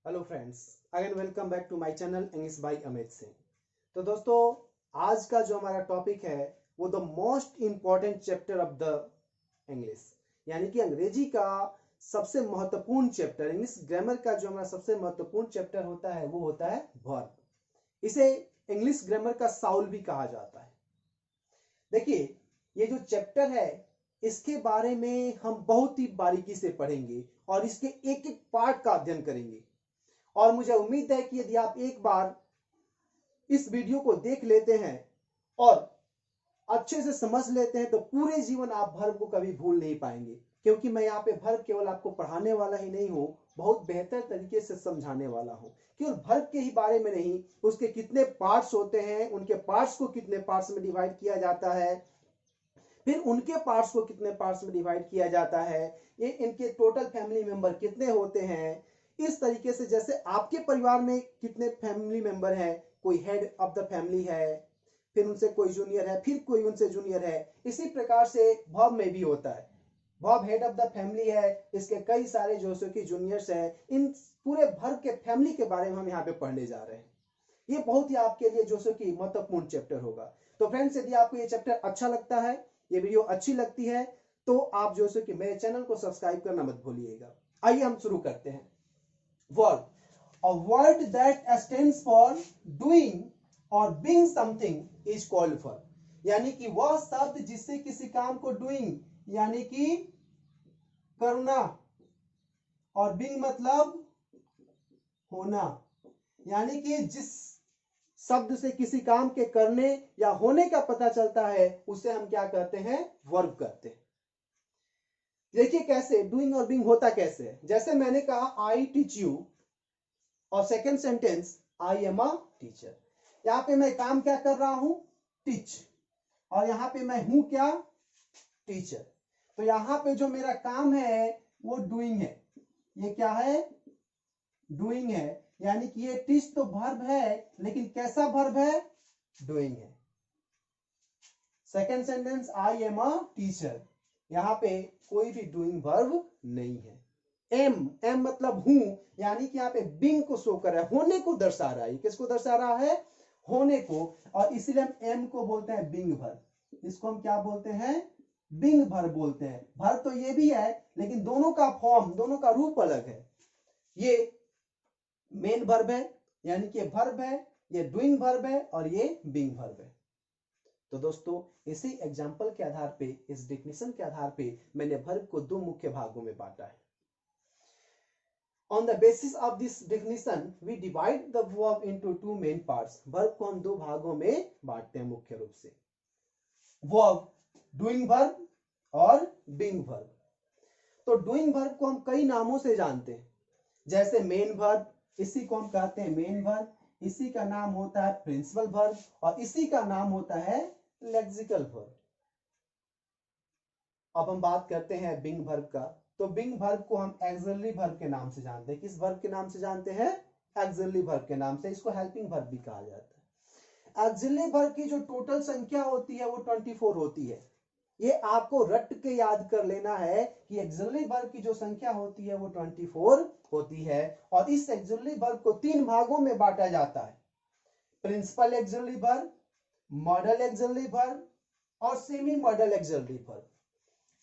Hello friends, again welcome back to my channel English by Amit Singh. तो दोस्तों, आज का जो हमारा टॉपिक है वो the most important chapter of the English, यानी कि अंग्रेजी का सबसे महत्वपूर्ण चैप्टर, इंग्लिश ग्रामर का जो हमारा सबसे महत्वपूर्ण चैप्टर होता है वो होता है वर्ब। इसे इंग्लिश ग्रामर का साउल भी कहा जाता है। देखिए, ये जो चैप्टर है इसके बारे में हम बहुत ही बारीकी से पढ़ेंगे और इसके एक एक पार्ट का अध्ययन करेंगे। और मुझे उम्मीद है कि यदि आप एक बार इस वीडियो को देख लेते हैं और अच्छे से समझ लेते हैं तो पूरे जीवन आप वर्ब को कभी भूल नहीं पाएंगे, क्योंकि मैं यहाँ पे वर्ब केवल आपको पढ़ाने वाला ही नहीं हूँ, बहुत बेहतर तरीके से समझाने वाला हूँ। केवल वर्ब के ही बारे में नहीं, उसके कितने पार्ट्स होते हैं, उनके पार्ट्स को कितने पार्ट्स में डिवाइड किया जाता है, फिर उनके पार्ट्स को कितने पार्ट्स में डिवाइड किया जाता है, ये इनके टोटल फैमिली मेंबर कितने होते हैं, इस तरीके से जैसे आपके परिवार में कितने फैमिली मेंबर हैं, कोई हेड ऑफ द फैमिली है, फिर उनसे कोई जूनियर है, फिर कोई उनसे जूनियर है, इसी प्रकार से वर्ब में भी होता है। Verb head of the family है, इसके कई सारे जो कि जूनियर्स हैं, इन पूरे वर्ब के फैमिली के बारे में हम यहाँ पे पढ़ने जा रहे हैं। ये बहुत ही आपके लिए जो कि महत्वपूर्ण चैप्टर होगा। तो फ्रेंड्स, यदि आपको ये चैप्टर अच्छा लगता है, ये वीडियो अच्छी लगती है, तो आप जो कि मेरे चैनल को सब्सक्राइब करना मत भूलिएगा। आइए हम शुरू करते हैं। Verb, a word that stands for doing or being something is called verb, यानी कि वह शब्द जिससे किसी काम को doing यानी कि करना और being मतलब होना, यानी कि जिस शब्द से किसी काम के करने या होने का पता चलता है उसे हम क्या कहते हैं, वर्ब कहते हैं। देखिए कैसे डूइंग और बीइंग होता कैसे है। जैसे मैंने कहा आई टीच यू, और second sentence I am a teacher. यहां पे मैं काम क्या कर रहा हूं, टीच, और यहां पे मैं हूं क्या, टीचर। तो यहां पे जो मेरा काम है वो डूइंग है। ये क्या है, डूइंग है, यानी कि ये टीच तो वर्ब है, लेकिन कैसा वर्ब है, डूइंग है। Second sentence I am a teacher, यहां पे कोई भी डूइंग वर्ब नहीं है। एम, एम मतलब हूं, यानी कि यहाँ पे बिंग को शो कर रहा है, होने को दर्शा रहा है। किसको दर्शा रहा है, होने को, और इसीलिए हम एम को बोलते हैं बिंग वर्ब। इसको हम क्या बोलते हैं, बिंग वर्ब बोलते हैं। वर्ब तो ये भी है, लेकिन दोनों का फॉर्म, दोनों का रूप अलग है। ये मेन वर्ब है, यानी कि वर्ब है, ये डूइंग वर्ब है, और ये बिंग वर्ब है। तो दोस्तों, इसी एग्जाम्पल के आधार पे, इस डेफिनेशन के आधार पे मैंने वर्ब को दो मुख्य भागों में बांटा है। On the basis of this definition, we divide the verb into two main parts. Verb को हम दो भागों में बांटते हैं मुख्य रूप से, वर्ब डूइंग वर्ब और बीइंग वर्ब। तो डूइंग वर्ब को हम कई नामों से जानते हैं, जैसे मेन वर्ब, इसी को हम कहते हैं मेन वर्ब, इसी का नाम होता है प्रिंसिपल वर्ब, और इसी का नाम होता है लेक्सिकल वर्ब। अब हम बात करते हैं बीइंग वर्ब का। तो बीइंग वर्ब को हम एक्सिलरी वर्ब के नाम से जानते हैं। किस वर्ब के नाम से जानते हैं, एक्सिलरी वर्ब के नाम से। इसको हेल्पिंग वर्ब भी कहा जाता है। एक्सिलरी वर्ब की जो टोटल संख्या होती है वो 24 होती है। ये आपको रट के याद कर लेना है कि एक्सिलरी वर्ब की जो संख्या होती है वो 24 होती है। और इस एक्सिलरी वर्ब को तीन भागों में बांटा जाता है, principal auxiliary verb, modal auxiliary verb और semi modal auxiliary verb.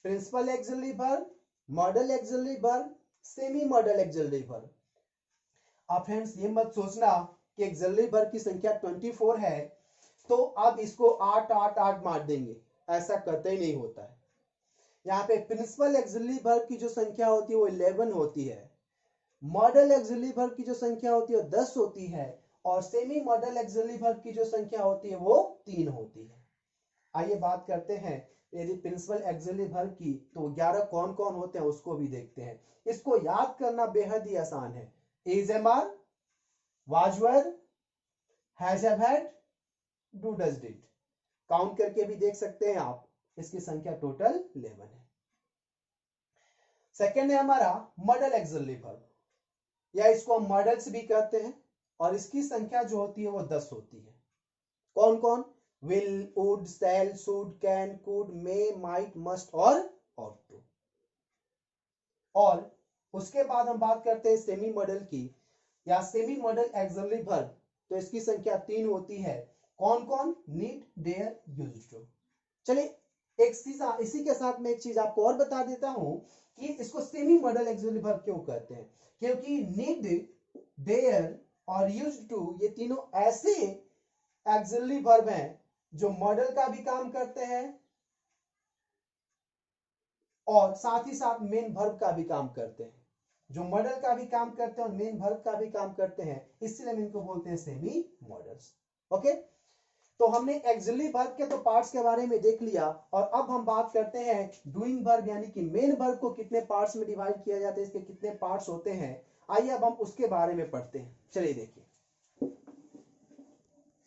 Principal auxiliary verb, modal auxiliary verb, semi modal auxiliary verb. अब फ्रेंड्स, ये मत सोचना कि एक्सिलरी वर्ब की संख्या 24 है तो अब इसको 8 8 8 मार देंगे, ऐसा कतई नहीं होता है। यहाँ पे प्रिंसिपल एक्सिलरी वर्ब की जो संख्या होती है वो 11 होती है, मॉडल एक्सिलरी वर्ब की जो संख्या होती है वो 10 होती है, और सेमी मॉडल एक्सिलरी वर्ब की जो संख्या होती है वो 3 होती है। आइए बात करते हैं यदि प्रिंसिपल एक्सिलरी वर्ब की, तो 11 कौन कौन होते हैं उसको भी देखते हैं। इसको याद करना बेहद ही आसान है। Is am are, was were, has have had, do does did. Count करके भी देख सकते हैं आप, इसकी संख्या टोटल 11 है। सेकेंड है हमारा मॉडल एक्सिलरी वर्ब, या इसको हम मॉडल्स भी कहते हैं, और इसकी संख्या जो होती है वो 10 होती है। कौन कौन, will, would, shall, should, can, could, may, might, must और ought to। और उसके बाद हम बात करते हैं सेमी मॉडल की। या सेमी मॉडल एक्सिलरी वर्ब, तो इसकी संख्या 3 होती है। कौन कौन? Need, dare, used to. चलिए एक चीज इसी के साथ में एक चीज आपको और बता देता हूं कि इसको सेमी मॉडल एक्सिलरी वर्ब क्यों कहते हैं, क्योंकि नीड, डेयर और यूज्ड टू ये तीनों ऐसे एक्सिलरी वर्ब हैं जो मॉडल का भी काम करते हैं और साथ ही साथ मेन वर्ब का भी काम करते हैं। जो मॉडल का भी काम करते हैं और मेन वर्ब का भी काम करते हैं, इसलिए हम इनको बोलते हैं सेमी मॉडल्स। ओके, तो हमने एक्सिलरी वर्ब के तो पार्ट्स के बारे में देख लिया और अब हम बात करते हैं डूइंग वर्ब यानी कि मेन वर्ब को कितने पार्ट्स में डिवाइड किया जाता है, इसके कितने पार्ट्स होते हैं। आइए अब हम उसके बारे में पढ़ते हैं। चलिए देखिए,